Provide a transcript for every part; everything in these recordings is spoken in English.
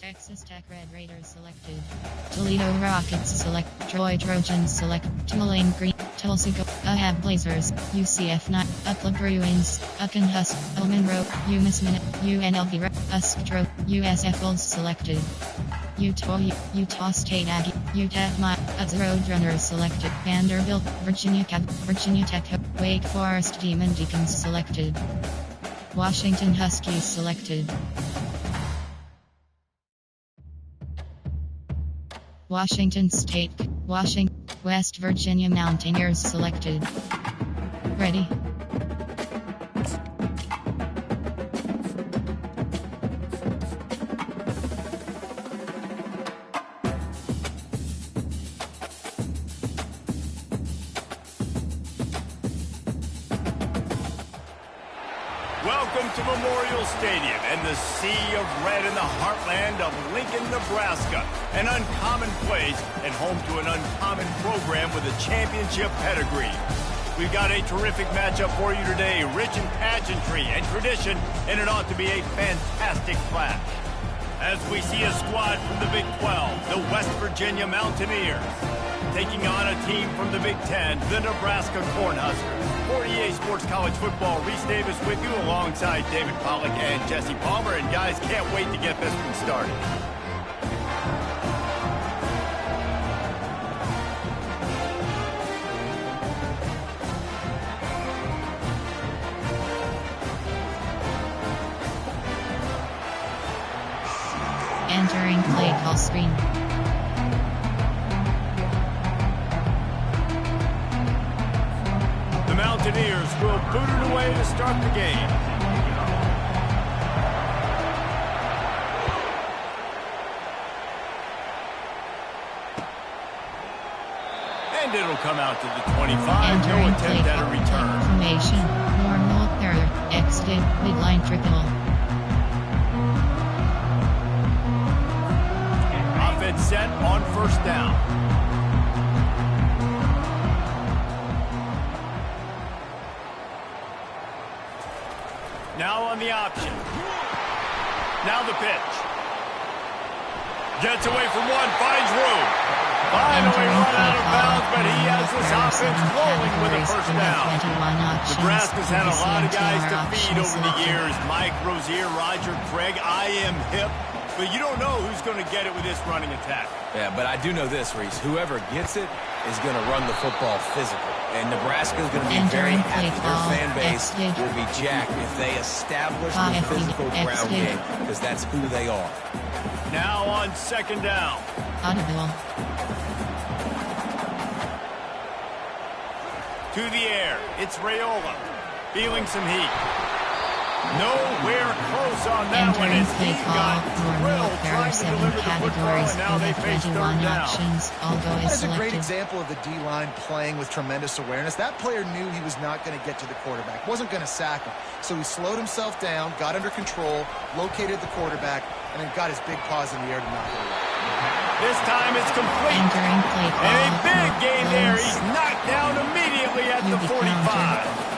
Texas Tech Red Raiders selected. Toledo Rockets select. Troy Trojans select. Tulane Green. Tulsa Ahab Blazers. UCF 9. UCLA Bruins. Ucan Husk. Monroe. UMass Minute. UNLV. Uskdro. USF Bulls selected. Utah State Aggie. UTEP Roadrunners selected. Vanderbilt. Virginia Tech. Wake Forest Demon Deacons selected. Washington Huskies selected. Washington State, West Virginia Mountaineers selected. Ready? Welcome to Memorial Stadium and the sea of red in the heartland of Lincoln, Nebraska. An uncommon place and home to an uncommon program with a championship pedigree. We've got a terrific matchup for you today, rich in pageantry and tradition, and it ought to be a fantastic clash. As we see a squad from the Big 12, the West Virginia Mountaineers, taking on a team from the Big 10, the Nebraska Cornhuskers. 48 Sports College Football, Reese Davis with you alongside David Pollack and Jesse Palmer. And guys, can't wait to get this one started. Entering play call screen. The Mountaineers will boot it away to start the game. And it'll come out to the 25. No attempt at a return. Formation. Normal error. Exited. Midline triple. Offense set on first down. Now on the option. Now the pitch. Gets away from one, finds room. Finally run out of bounds, but he has this offense rolling with a first down. Nebraska's had a lot of guys to feed over the years. Mike Rozier, Roger Craig, I am hip. But you don't know who's going to get it with this running attack. Yeah, but I do know this, Reese. Whoever gets it is going to run the football physical. And Nebraska's going to be very happy. Their fan base will be jacked if they establish the physical ground game, because that's who they are. Now on second down. Audible. To the air. It's Raiola. Feeling some heat. Nowhere close on that one as he got drilled trying to deliver the football, and now they face third down. That's a great example of the D-line playing with tremendous awareness. That player knew he was not going to get to the quarterback, wasn't going to sack him. So he slowed himself down, got under control, located the quarterback, and then got his big paws in the air to knock it away. This time it's complete. And a big gain there. He's knocked down immediately at the 45.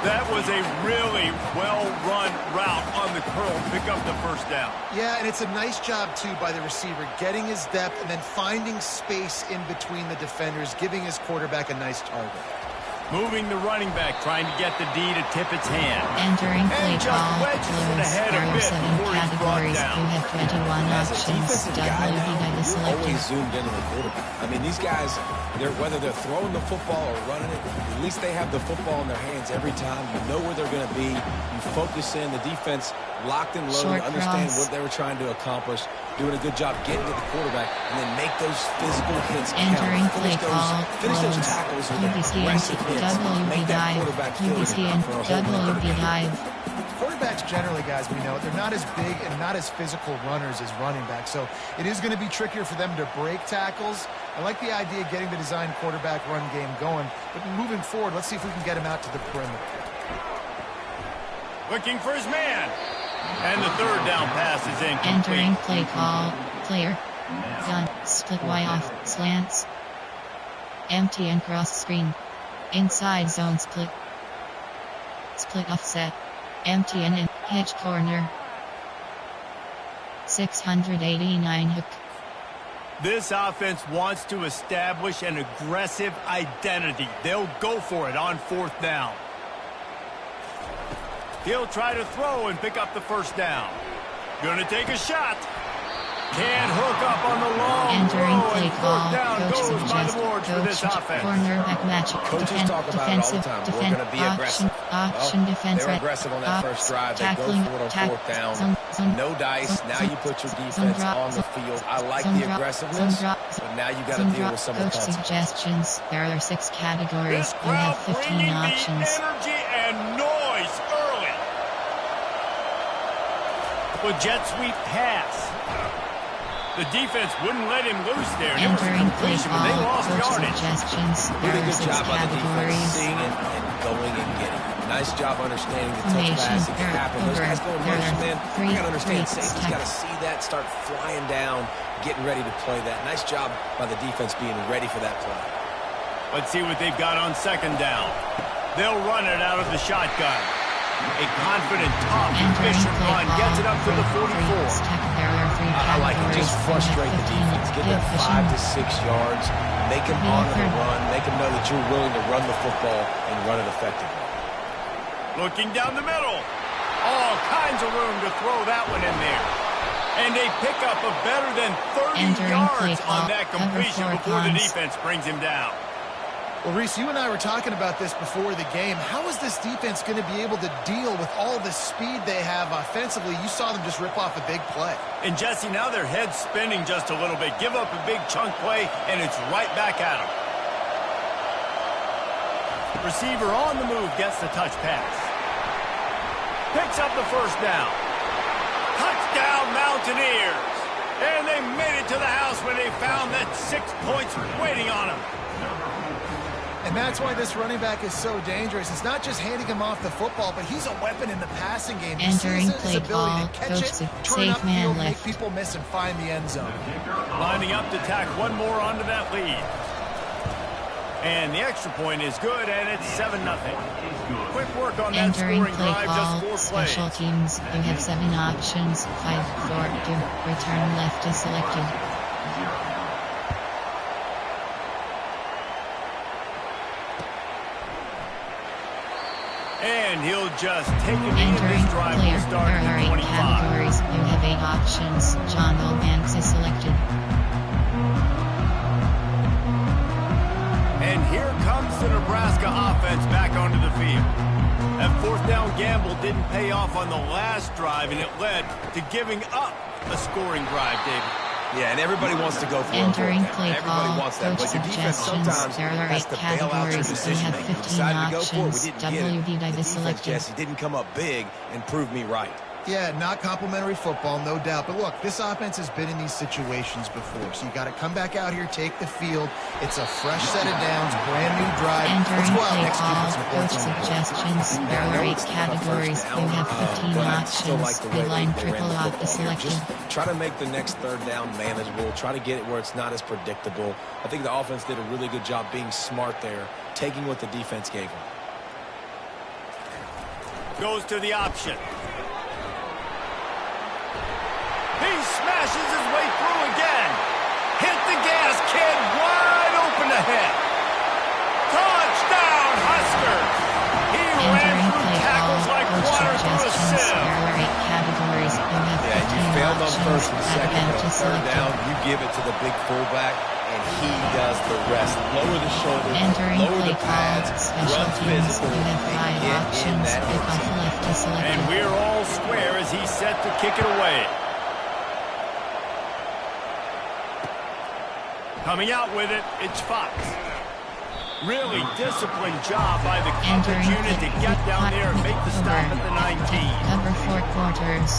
That was a really well-run route on the curl. Pick up the first down. Yeah, and it's a nice job, too, by the receiver, getting his depth and then finding space in between the defenders, giving his quarterback a nice target. Moving the running back, trying to get the D to tip its hand. Entering play call, Blues, there are 7 categories who have 21 options. We're always zoomed into the quarterback. I mean, these guys, whether they're throwing the football or running it, at least they have the football in their hands every time. You know where they're going to be. You focus in. The defense locked and loaded, understand what they were trying to accomplish, doing a good job getting to the quarterback, and then make those physical hits count. Entering play call, finish those tackles with aggressive hits. WB dive, UBC and WB dive. Quarterbacks generally, guys, we know, they're not as big and not as physical runners as running backs, so it is going to be trickier for them to break tackles. I like the idea of getting the design quarterback run game going, but moving forward, let's see if we can get him out to the perimeter. Looking for his man. And the third down pass is incomplete. Entering play call, player, gun, split Y off, slants, empty and cross screen, inside zone split offset, empty and in, hitch corner, 689 hook. This offense wants to establish an aggressive identity. They'll go for it on 4th down. He'll try to throw and pick up the 1st down. Gonna take a shot. Can't hook up on the long Entering throw, play and call. 4th down Coach goes by the suggests boards for this offense. cornerback match. Coaches talk about it all the time. We're going to be aggressive. Option defense. They're aggressive on that first drive. They go for it on 4th down. No dice. Now you put your defense on the field. I like the aggressiveness, but now you got to deal with some of the Coach consequences. suggestions. There are 6 categories. This You have crowd 15 bringing options. the energy and noise early. With jet sweep pass. The defense wouldn't let him loose there. There was a Entering play completion, but they call. lost Coach yardage. suggestions. There Really are good 6 job by the defense, categories. seeing it and going and getting it. Nice job understanding the touch Formation, pass. It can happen. Those over. guys going There motion, are man. three You got to understand, threes, safety's got to see that, start flying down, getting ready to play that. Nice job by the defense being ready for that play. Let's see what they've got on 2nd down. They'll run it out of the shotgun. A confident, tough, Entering efficient play run call. gets it up to the 44. There are 3 I like it. Just categories. frustrate the defense. Get that 5 to 6 yards. Make them honor the run. Make them know that you're willing to run the football and run it effectively. Looking down the middle. All kinds of room to throw that one in there. And a pickup of better than 30 Entering play yards call. on that Cover completion 4 before the times. defense brings him down. Well, Reese, you and I were talking about this before the game. How is this defense going to be able to deal with all the speed they have offensively? You saw them just rip off a big play. And Jesse, now their head's spinning just a little bit. Give up a big chunk play, and it's right back at them. Receiver on the move gets the touch pass. Picks up the 1st down. Touchdown, Mountaineers. And they made it to the house when they found that 6 points waiting on them. And that's why this running back is so dangerous. It's not just handing him off the football, but he's a weapon in the passing game. He Entering sees his play ability call. to catch Coach it, turn safe up man field, left. make people miss, and find the end zone. Lining up to tack one more onto that lead. And the extra point is good, and it's 7-0. Quick work on that Entering scoring play drive, call. just 4 Special plays. teams. You have 7 options. 5, 4, 2. Return left is selected. And he'll just take it in. Entering This drive player. will start There are at 8 25. categories. You have 8 options. John Banks is selected. And here comes the Nebraska offense back onto the field. That 4th down gamble didn't pay off on the last drive, and it led to giving up a scoring drive, David. Yeah, and everybody wants to go for Entering it. play Everybody call. wants that, Coach but your defense suggestions. sometimes There are has 8 to bail out your categories. You decision have making. 15 Decided to go for it. We options. didn't get it. WD The is defense, selected. Jesse, didn't come up big and prove me right. Yeah, not complimentary football, no doubt. But look, this offense has been in these situations before. So you got to come back out here, take the field. It's a fresh set of downs, brand new drive. Let's Entering go out and play execute call. some Coach points on the board. suggestions. There are 8 categories. You have 15 But I still options. like the way Line they ran triple the off football is here. selected. Just try to make the next 3rd down manageable. Try to get it where it's not as predictable. I think the offense did a really good job being smart there, taking what the defense gave them. Goes to the option. He smashes his way through again. Hit the gas, kid, wide open ahead. Touchdown, Huskers. He ran Entering through play tackles call. like Coach water through a suggestions. sieve. There are 8 categories. You have 15 Yeah, you failed on options. 1st and 2nd, Advantage but on is 3rd selected. down, you give it to the big fullback, and he does the rest. Lower the shoulders, Entering lower play the call. pads, Special run teams. physical, You have 5 and get in options. that Pick end off zone. left is selected. And we're all square as he's set to kick it away. Coming out with it, it's Fox. Really disciplined job by the coverage Entering unit to play get down there and make the stop at the 19. Cover 4 quarters.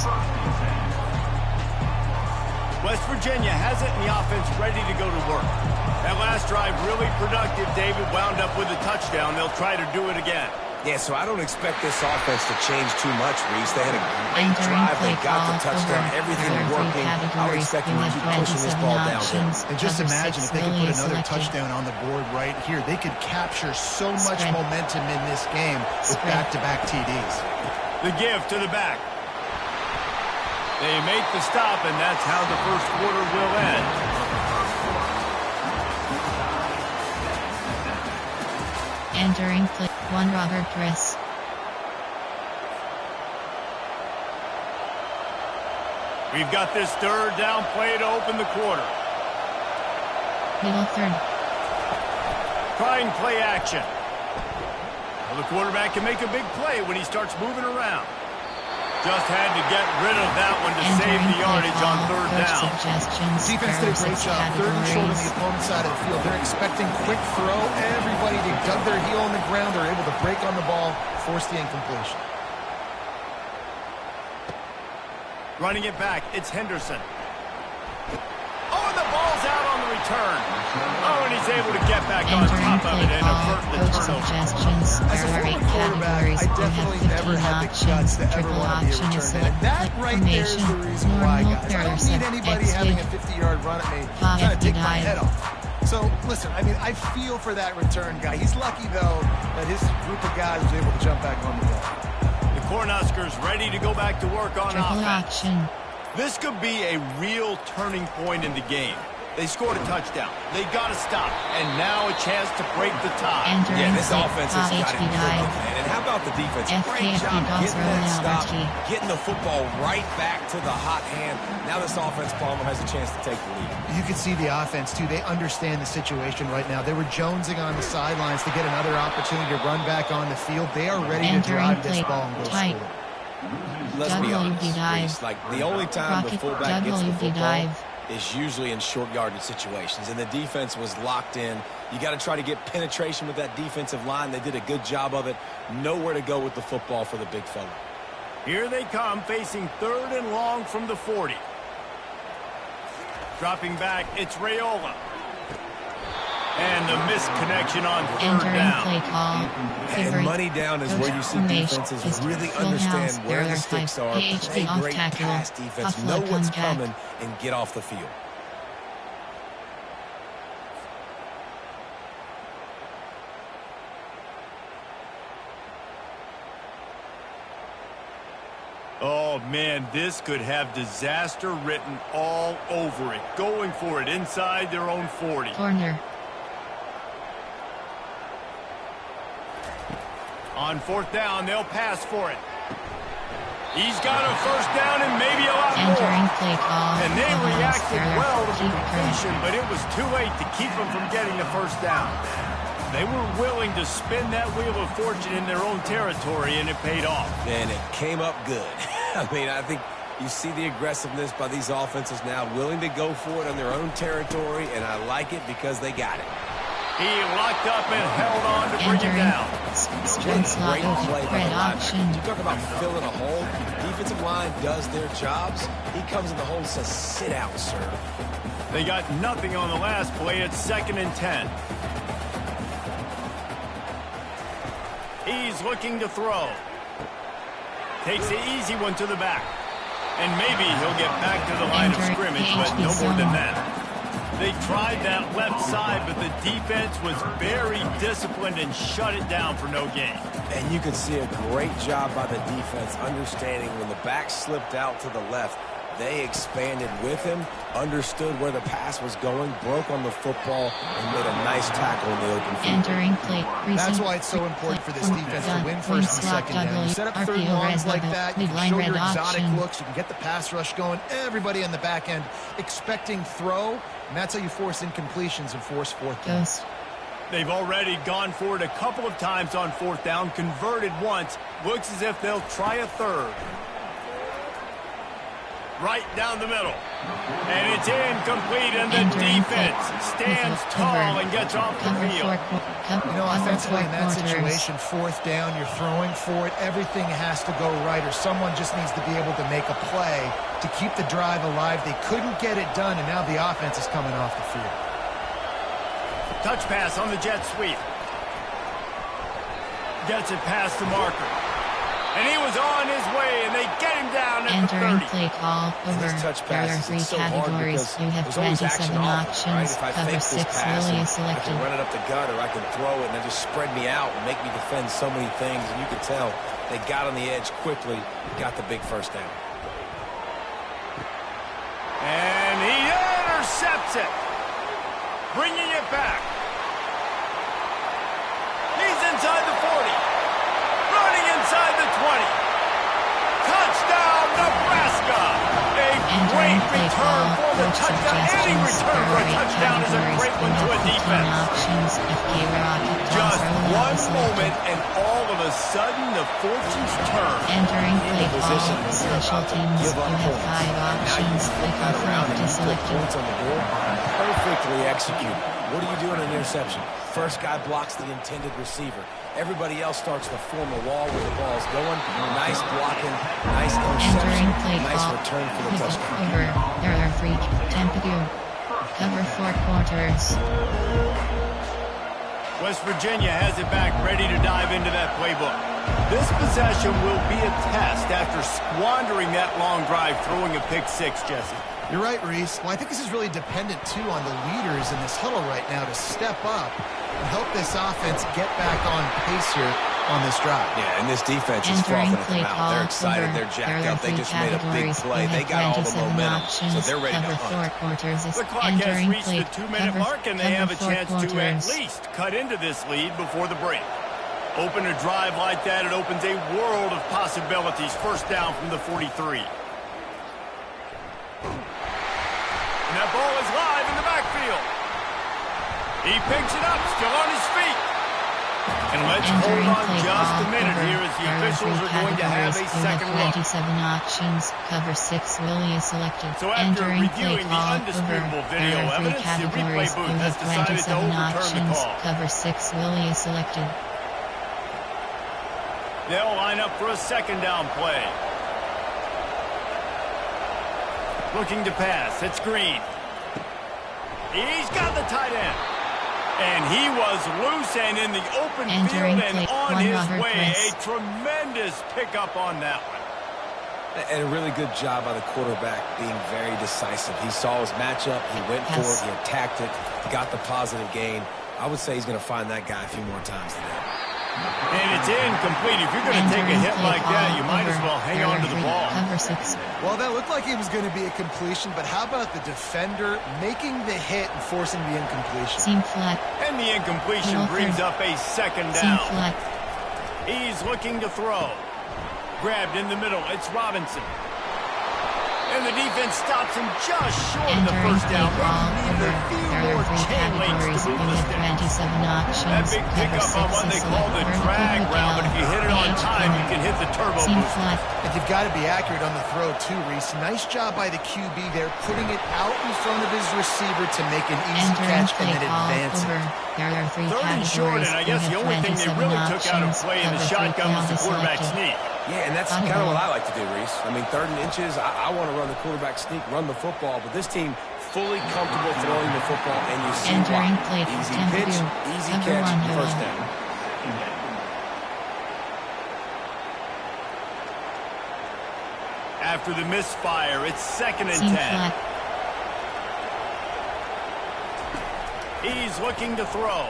West Virginia has it and the offense ready to go to work. That last drive really productive. David wound up with a touchdown. They'll try to do it again. Yeah, so I don't expect this offense to change too much, Reese. They had a great Entering drive. They play got the call. touchdown. Over. Everything There are 3 working. I would categories. expect You them to have keep pushing this 27 ball down. options. And just Cover imagine 6 if they could Billy put is another selected. touchdown on the board right here. They could capture so much Spread. momentum in this game with Spread. back-to-back TDs. The give to the back. They make the stop, and that's how the first quarter will end. Entering play, 1 Robert Chris. We've got this third down play to open the quarter. Middle third. Trying play action. Well, the quarterback can make a big play when he starts moving around. Just had to get rid of that one to save the yardage on third down. Defense did a great job. Third and short on the opponent's side of the field. They're expecting quick throw. Everybody, they dug their heel on the ground. They're able to break on the ball, force the incompletion. Running it back, it's Henderson. Oh, and the ball's out on the return. Oh, and he's able to get back on top of it and avert the turnover. Suggestions. As a former quarterback, I definitely never had the guts to ever want to be a return man. And that right there is the reason why, guys. I don't need anybody having a 50-yard run at me trying to take my head off. So, listen, I mean, I feel for that return guy. He's lucky, though, that his group of guys was able to jump back on the ball. Cornhuskers ready to go back to work on offense. Action. This could be a real turning point in the game. They scored a touchdown. They got to stop. And now a chance to break the tie. Yeah, this offense has got it cooking, man. And how about the defense? Great job getting that stop, getting the football right back to the hot hand. Now this offense, Palmer, has a chance to take the lead. You can see the offense, too. They understand the situation right now. They were jonesing on the sidelines to get another opportunity to run back on the field. They are ready to drive this ball and go score. Let's be honest, like the only time the fullback gets the football is usually in short yardage situations, and the defense was locked in. You got to try to get penetration with that defensive line. They did a good job of it. Nowhere to go with the football for the big fella. Here they come, facing third and long from the 40. Dropping back, it's Raiola. And the misconnection on third down. Play call. And money down is where you see defenses really understand where the sticks are, play great pass defense, know what's coming, and get off the field. Oh, man, this could have disaster written all over it. Going for it inside their own 40. Corner. On fourth down, they'll pass for it. He's got a first down and maybe a lot more. Play call. And they reacted well to the completion, but it was too late to keep them from getting the first down. They were willing to spin that wheel of fortune in their own territory, and it paid off. And it came up good. I mean, I think you see the aggressiveness by these offenses now, willing to go for it on their own territory, and I like it because they got it. He locked up and held on to bring it down. Great play by the linebacker. You talk about filling a hole. Defensive line does their jobs. He comes in the hole and says, sit out, sir. They got nothing on the last play. It's 2nd and 10. He's looking to throw. Takes the easy one to the back. And maybe he'll get back to the line of scrimmage, but no more than that. They tried that left side, but the defense was very disciplined and shut it down for no gain. And you can see a great job by the defense understanding when the back slipped out to the left, they expanded with him, understood where the pass was going, broke on the football, and made a nice tackle in the open field. That's why it's so important for this defense to win first and second down. You set up third and longs like that, you can show your exotic looks, you can get the pass rush going, everybody on the back end expecting throw, and that's how you force incompletions and force fourth down. They've already gone for it a couple of times on fourth down, converted once. Looks as if they'll try a third. Right down the middle. And it's incomplete, and the defense stands tall and gets off the field. You know, offensively in that situation, fourth down, you're throwing for it, everything has to go right, or someone just needs to be able to make a play to keep the drive alive. They couldn't get it done, and now the offense is coming off the field. Touch pass on the jet sweep. Gets it past the marker. And he was on his way, and they get him down at the 30. Play call over. There are 3 categories. You have 27 options. Cover 6 really selected. I can run it up the gut, or I can throw it, and they just spread me out and make me defend so many things. And you could tell they got on the edge quickly, got the big first down. And he intercepts it. Bringing it back. He's inside the 40. Running inside the 20. Touchdown, Nebraska. A great return for the touchdown. Any return for a touchdown is a great one to a defense. Just one moment, and all of a sudden, the fortunes turn. Entering play call, special teams, you have 5 options. Click on flag to select points on the board. Perfectly executed. What do you do in an interception? First guy blocks the intended receiver. Everybody else starts to form a wall where the ball's going. Nice blocking, nice interception, nice return for the touchdown. Over. There are 3. Tempo. Cover 4 quarters. West Virginia has it back, ready to dive into that playbook. This possession will be a test after squandering that long drive, throwing a pick 6, Jesse. You're right, Reese. Well, I think this is really dependent, too, on the leaders in this huddle right now to step up and help this offense get back on pace here on this drive. Yeah, and this defense is frothing at the mouth. They're excited. They're jacked up. They just made a big play. They got all the momentum, so they're ready to hunt. The clock has reached the 2-minute mark, and they have a chance to at least cut into this lead before the break. Open a drive like that, it opens a world of possibilities. First down from the 43. And that ball is live in the backfield. He picks it up, still on his feet. And let's hold on just a minute here as the officials are going to have a second look. 27 options, cover 6 will be selected. So after reviewing the undisputable video evidence, the replay booth has decided to overturn the call. Cover 6 will be selected. They'll line up for a second down play. Looking to pass. It's Green. He's got the tight end. And he was loose and in the open field and on his way. A tremendous pickup on that one. And a really good job by the quarterback being very decisive. He saw his matchup. He went for it. He attacked it. Got the positive gain. I would say he's going to find that guy a few more times today. And it's incomplete. If you're going to take a hit like that, you might as well hang on to the ball. Well, that looked like it was going to be a completion, but how about the defender making the hit and forcing the incompletion? Seam flat. And the incompletion brings up a second down. He's looking to throw. Grabbed in the middle. It's Robinson. And the defense stops him just short of the first down. There are 3 categories. You have 27 options. That big pickup on what they call the drag route, but if you hit it on time, you can hit the turbo boost. And you've got to be accurate on the throw, too, Reese. Nice job by the QB there, putting it out in front of his receiver to make an easy catch and then advancing. There are 3 third and short, and I guess the only thing they really took out of play in the shotgun was the quarterback sneak. Yeah, and that's kind of what I like to do, Reese. I mean, 3rd and inches, I want to run the quarterback sneak, run the football, but this team fully comfortable throwing the football, and you see why. Easy pitch, easy catch, first down. After the misfire, it's 2nd and 10. He's looking to throw.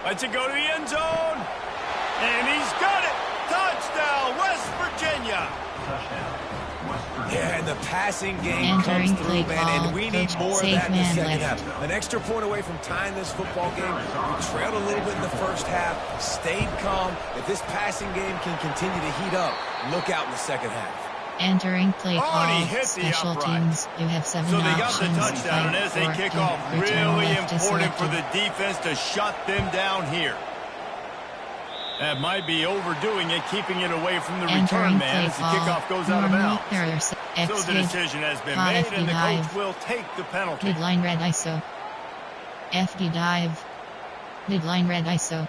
Lets it go to the end zone. And he's got it. Touchdown, West Virginia. Yeah, and the passing game comes through, man, and we need more of that in the second half. An extra point away from tying this football game. We trailed a little bit in the first half, stayed calm. If this passing game can continue to heat up, look out in the second half. Entering play call, special teams. You have 7 options. So they got the touchdown, and as they kick off, really important for the defense to shut them down here. That might be overdoing it, keeping it away from the return man as the kickoff goes out of bounds. So the decision has been made, and the coach will take the penalty. Midline red ISO. FD dive. Midline red ISO.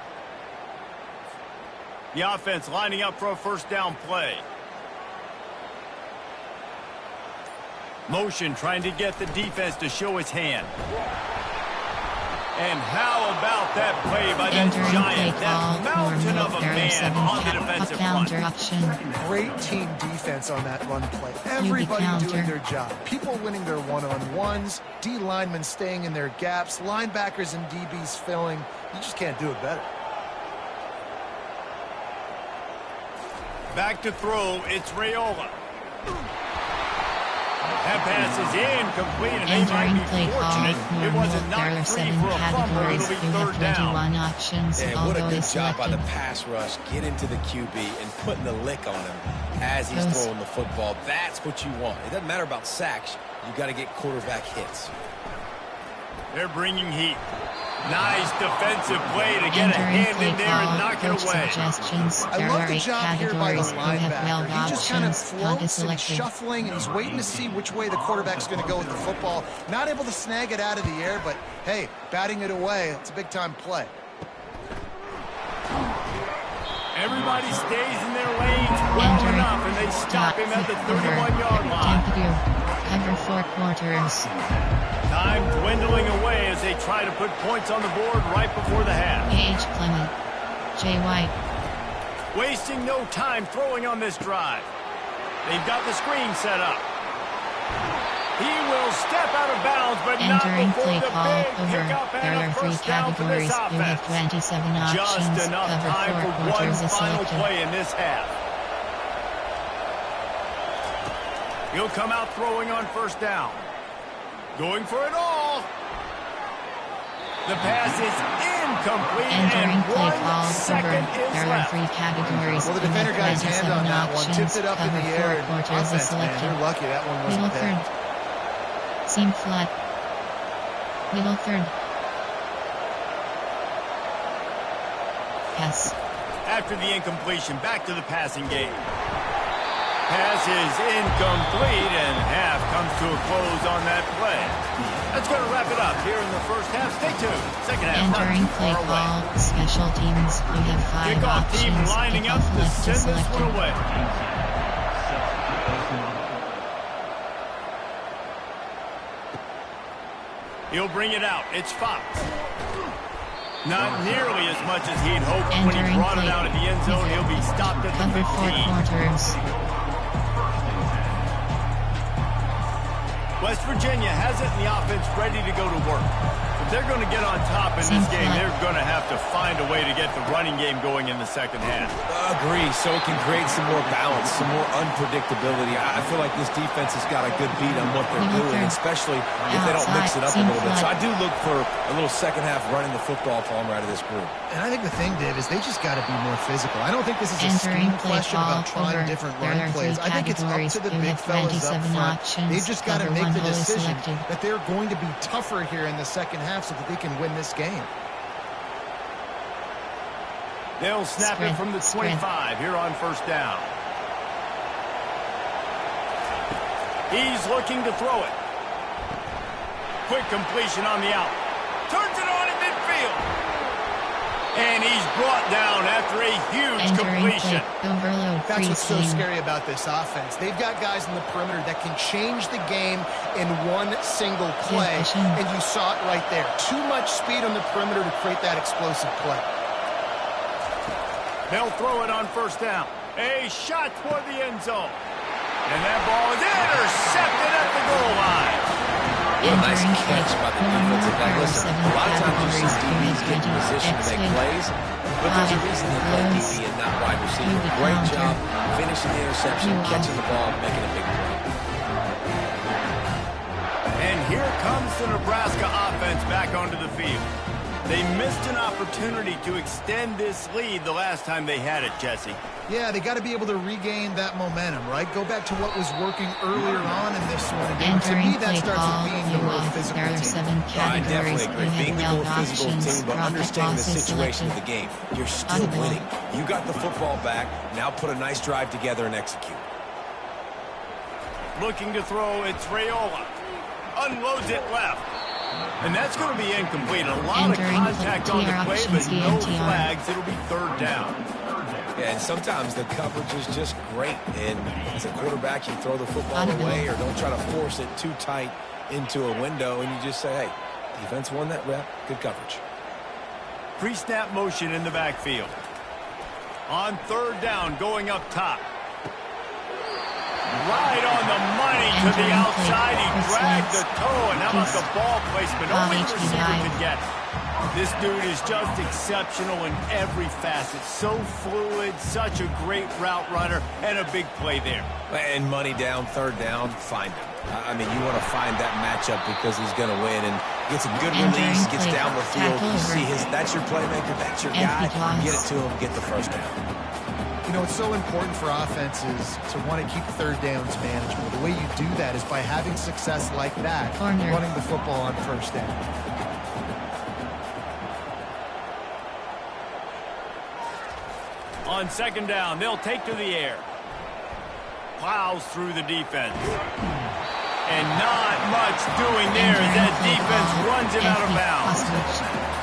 The offense lining up for a first down play. Motion trying to get the defense to show its hand. And how about that play by that giant, that mountain of a man on the defensive front? Great team defense on that run play. Everybody doing their job. People winning their one-on-ones, D linemen staying in their gaps, linebackers and DBs filling. You just can't do it better. Back to throw, it's Raiola. That pass is incomplete, and they might Entering be play call, fortunate it wasn't there are knocked free 7 for a fumble. categories. It'll be You have third down. 21 options, And what a although good is job by the selected. pass rush. Get into the QB and putting the lick on him as he's Goes. throwing the football. That's what you want. It doesn't matter about sacks. You got to get quarterback hits. They're bringing heat. Nice defensive play to get a Entering hand play in there and call, knock coach it away. suggestions. I There love are the 8 job here by the categories. You have 12 linebacker. He just kind of options, not floats and selected. shuffling, and he's waiting to see which way the quarterback's going to go with the football. Not able to snag it out of the air, but hey, batting it away, it's a big-time play. Everybody stays in their lanes well enough, and they stop him at the 31-yard line. Cover 4 quarters. Time dwindling away as they try to put points on the board right before the half. A.H. Clement. J. White. Wasting no time throwing on this drive. They've got the screen set up. He will step out of bounds, but Entering not before play the call, big over. pickup There and a are 3 first down for this categories. You have offense. 27 options. Just enough Cover time 4 for one quarters is final selected. play in this half. He'll come out throwing on first down. Going for it all. The pass is incomplete, Entering and play 1 call, second over. is There are left. 3 categories. Well, the You defender have got his hand 27 on that one, options. tipped it up in Cover the 4 air, and quarters is offense, man, selected. they're lucky that one wasn't Middle third. bad. Seam flat. Middle third. Pass. After the incompletion, back to the passing game. Pass is incomplete, and half comes to a close on that play. That's going to wrap it up here in the first half. Stay tuned. Second half. Entering not too play far away. call, special teams. You have 5 Kickoff team options. lining up Kickoff to left is send this one selected. away. He'll bring it out. It's Fox. Not nearly as much as he'd hoped when he Entering brought it play. out at the end zone. He'll be stopped at the Cover 4 15. quarters. West Virginia has it in the offense ready to go to work. If they're going to get on top in this game, they're going to have to find a way to get the running game going in the second half. Agree, so it can create some more balance, some more unpredictability. I feel like this defense has got a good beat on what they're doing, especially if they don't mix it up a little bit. So I do look for a little second half running the football from out of this group. And I think the thing, Dave, is they just got to be more physical. I don't think this is a Entering scheme play question call, about trying over. different There run are 3 plays. I think it's up categories. to the You big have fellas up 27 front. options. They've just got to Cover make 1 the hole is decision selected. that they're going to be tougher here in the second half so that they can win this game. They'll snap it from the 25 here on first down. He's looking to throw it. Quick completion on the out. Turns it on in midfield. And he's brought down after a huge completion. Overload. That's what's so seam. scary about this offense. They've got guys in the perimeter that can change the game in one single play. And you saw it right there. Too much speed on the perimeter to create that explosive play. They'll throw it on first down. A shot toward the end zone. And that ball is intercepted at the goal line. What a nice catch by the defensive back. Listen, a lot of times you see DBs get in position to make plays, but there's a reason they play DB and not wide receiver. Great job finishing the interception, catching the ball, making a big play. And here comes the Nebraska offense back onto the field. They missed an opportunity to extend this lead the last time they had it, Jesse. Yeah, they got to be able to regain that momentum, right? Go back to what was working earlier on in this one. And to me, that starts with being the more physical There are team. 7 I categories. definitely agree. You Being the have more 12 physical options. team, but Rocket understanding the toss is situation of selected. the game. You're still Audible. winning. You got the football back. Now put a nice drive together and execute. Looking to throw, it's Raiola. Unloads it left. And that's going to be incomplete. A lot of contact on the play, but no flags. It'll be third down. Yeah, and sometimes the coverage is just great. And as a quarterback, you throw the football away or don't try to force it too tight into a window, and you just say, hey, defense won that rep. Good coverage. Pre-snap motion in the backfield. On third down, going up top. right on the money to the outside. He dragged the toe, and how about the ball placement? Only the receiver could get it. This dude is just exceptional in every facet. So fluid, such a great route runner, and a big play there. And money down, third down, find him. I mean, you want to find that matchup because he's going to win and gets a good release, gets down the field. You see that's your playmaker, that's your guy. Get it to him, get the first down. You know, it's so important for offenses to want to keep third downs manageable. The way you do that is by having success like that, running the football on first down. On second down, they'll take to the air. Plows through the defense. And not much doing there as that defense runs him out of bounds.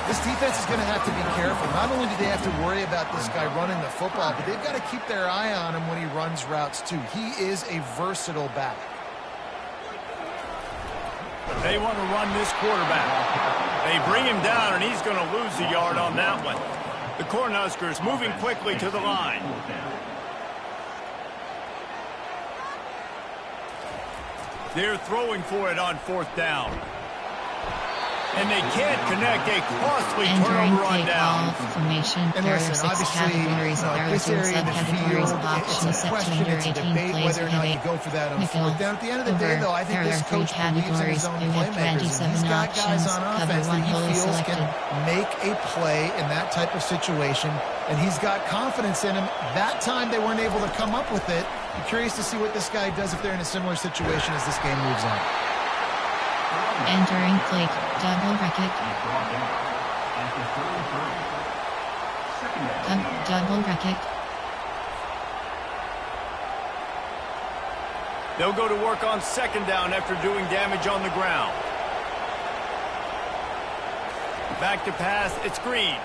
This defense is going to have to be careful. Not only do they have to worry about this guy running the football, but they've got to keep their eye on him when he runs routes too. He is a versatile back. They want to run this quarterback. They bring him down, and he's going to lose a yard on that one. The Cornhuskers moving quickly to the line. They're throwing for it on fourth down. And they can't connect a costly turnover on down. Formation. And listen, obviously, this area of the field, it's a question, it's a debate whether or not you go for that on fourth down. At the end of the day, though, I think this coach believes in his own playmakers. And he's got guys on offense that he feels can make a play in that type of situation. And he's got confidence in him. That time they weren't able to come up with it. I'm curious to see what this guy does if they're in a similar situation as this game moves on. Entering play, double bracket. Double bracket. They'll go to work on second down after doing damage on the ground. Back to pass, it's Green.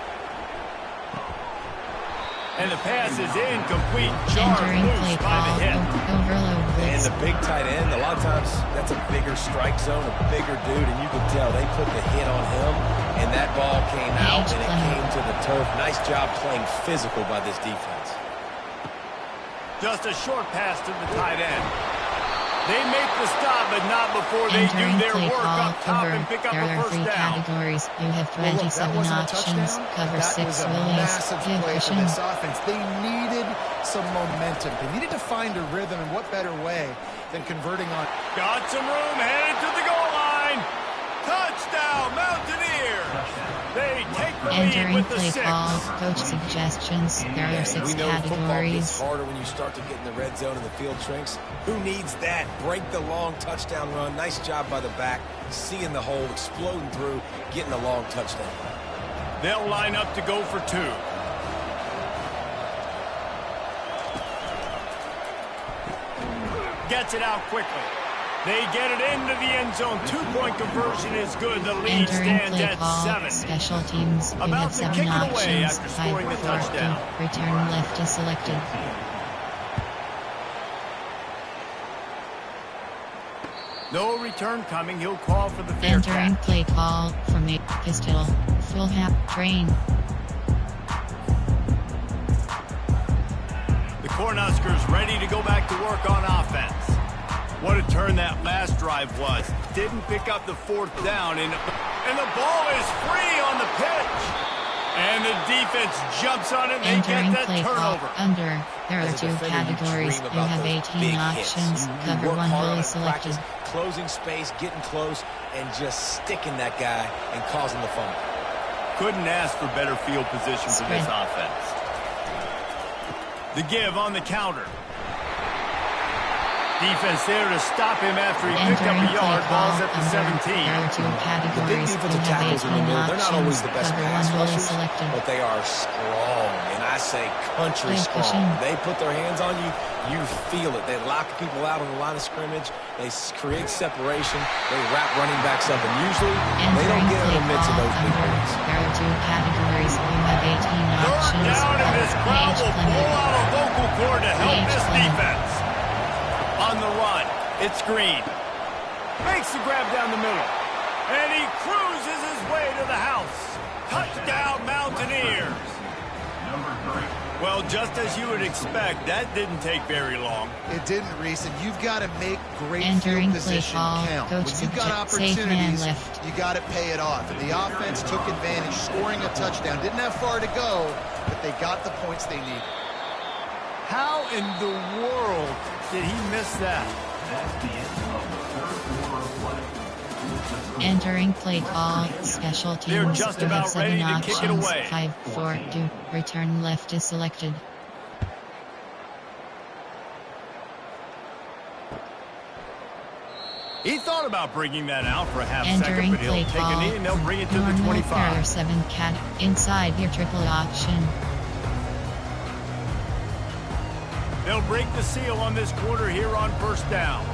And the pass is incomplete. Jar loose by the hit. And the big tight end, a lot of times that's a bigger strike zone, a bigger dude, and you can tell they put the hit on him, and that ball came out, and it came to the turf. Nice job playing physical by this defense. Just a short pass to the tight end. They make the stop, but not before they do their work up top and pick up a first down. Categories. You have 27 options. Cover 6 Williams. Give cushion. This offense, they needed some momentum. They needed to find a rhythm, and what better way than converting on. Got some room, headed to the goal line. Touchdown, Mountaineers. They take the lead with the 6. Call, coach suggestions. There are 6 categories. It's harder when you start to get in the red zone and the field shrinks. Who needs that? Break the long touchdown run. Nice job by the back. Seeing the hole, exploding through, getting a long touchdown. They'll line up to go for 2. Gets it out quickly. They get it into the end zone. 2-point conversion is good. The lead stands at 7. Special teams. You About have to 7 kick it options. away after scoring the touchdown. Return left is selected. No return coming. He'll call for the fair Entering catch. play call from a pistol. Full half train. The Cornhuskers ready to go back to work on offense. What a turn that last drive was. Didn't pick up the 4th down, and the ball is free on the pitch. And the defense jumps on it, and they get that turnover. Under. There are 2 categories. You have 18 options. Cover 1 fully selected. Closing space, getting close, and just sticking that guy and causing the fumble. Couldn't ask for better field position for this offense. The give on the counter. Defense there to stop him after he picked up a yard. Ball's at the 17. There are 2 categories. The big defensive tackles in the middle, they're not always the best pass rushers, selected. but they are strong, and I say country strong. They put their hands on you, you feel it. They lock people out on the line of scrimmage. They create separation. They wrap running backs up, and usually they don't get in the midst of those big boys. There are 2 categories. You have 18 options. Third down, and this crowd will pull out a vocal cord to help this defense. On the run, it's Green. Makes the grab down the middle. And he cruises his way to the house. Touchdown, Mountaineers. Number 3. Well, just as you would expect, that didn't take very long. It didn't, Reese, and you've got to make great Entering field play position call. count. Coach When you've got safe man opportunities, left. you got to pay it off. And the offense took advantage, scoring a touchdown. Didn't have far to go, but they got the points they needed. How in the world did he miss that? Entering play call. Special teams. They're just You have about ready 7 to kick it options. away. 5, 4, 2. Return left is selected. He thought about bringing that out for a half second, Entering but he'll play take call. a knee and they'll bring it to the Normal 25. player 7 cat. Inside your triple option. They'll break the seal on this quarter here on first down.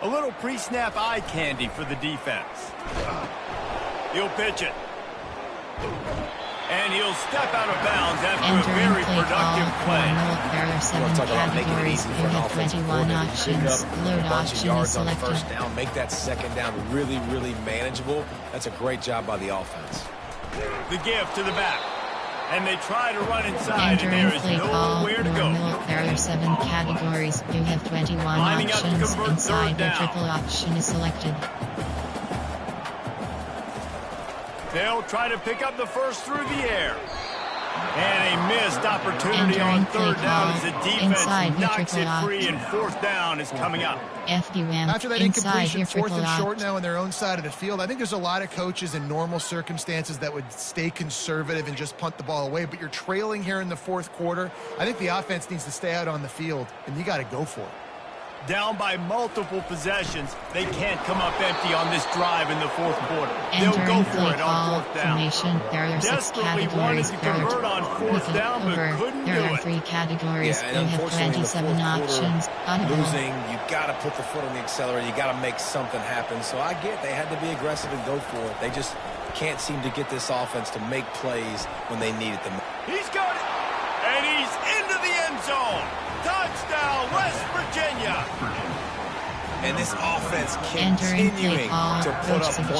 A little pre-snap eye candy for the defense. He'll pitch it. And he'll step out of bounds after a Entering very play productive call. play. Normal player 7 Talk about making it categories. easy You for an have offensive 21 coordinator to pick options. up Load a bunch of option is yards on the selected. first down, make that second down really, really manageable. That's a great job by the offense. The give to the back. And they try to run inside, and Entering there is play call. nowhere to go. Normal player 7 categories. You have 21 Lining up to options. convert Inside third your down. triple option is selected. They'll try to pick up the first through the air. And a missed opportunity Entering on play third down call. as the defense Inside your knocks it triple free, and fourth down is coming up. FDWAM. After that Inside incompletion, your 4th triple and short option. now on their own side of the field, I think there's a lot of coaches in normal circumstances that would stay conservative and just punt the ball away, but you're trailing here in the fourth quarter. I think the offense needs to stay out on the field, and you got to go for it. Down by multiple possessions, they can't come up empty on this drive in the fourth quarter. They'll go Entering for play it on call. fourth down. Formation. There are 6 Desperately wanted categories. to convert on fourth Pick it down, but over. couldn't There do are it. 3 categories. Yeah, You and have unfortunately, in the 27 fourth options. quarter, Audible. losing, you got to put the foot on the accelerator. You got to make something happen. So I get they had to be aggressive and go for it. They just can't seem to get this offense to make plays when they need it the most. He's got it, and he's into the end zone. Touchdown, West Virginia. And this offense Entering play continuing call. to put Coach up points.